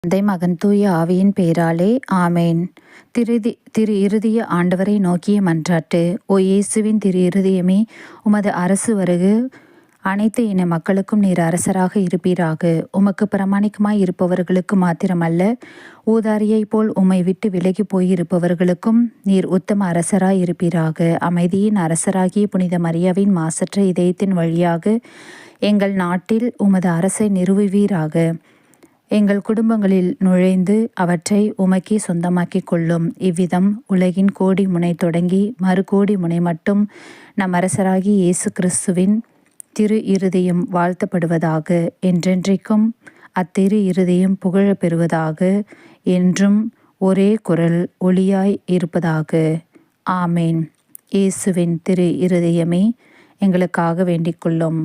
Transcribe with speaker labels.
Speaker 1: தந்தை மகன் தூய ஆவியின் பெயராலே ஆமேன். திரு இருதய ஆண்டவரை நோக்கிய மன்றாட்டு. ஓ இயேசுவின் திரு இருதயமே, உமது அரசு வருகு, அனைத்து இன மக்களுக்கும் நீர் அரசராக இருப்பீராக. உமக்கு பிரமாணிக்கமாய் இருப்பவர்களுக்கு மாத்திரமல்ல, ஊதாரியைப் போல் உம்மை விட்டு விலகி போயிருப்பவர்களுக்கும் நீர் உத்தம அரசராய் இருப்பீராக. அமைதியின் அரசராகிய புனித மரியாவின் மாசற்ற இதயத்தின் வழியாக எங்கள் நாட்டில் உமது அரசை நிறுவுவீராக. எங்கள் குடும்பங்களில் நுழைந்து அவற்றை உமக்கே சொந்தமாக்கிக் கொள்ளும். இவ்விதம் உலகின் கோடி முனை தொடங்கி மறுகோடி முனை மட்டும் நம் அரசராகி இயேசு கிறிஸ்துவின் திரு இருதயம் வாழ்த்தப்படுவதாக. என்றென்றைக்கும் அத்திரு இருதயம் புகழப் பெறுவதாக. என்றும் ஒரே குரல் ஒளியாய் இருப்பதாக. ஆமேன். இயேசுவின் திரு இருதயமே, எங்களுக்காக வேண்டிக் கொள்ளும்.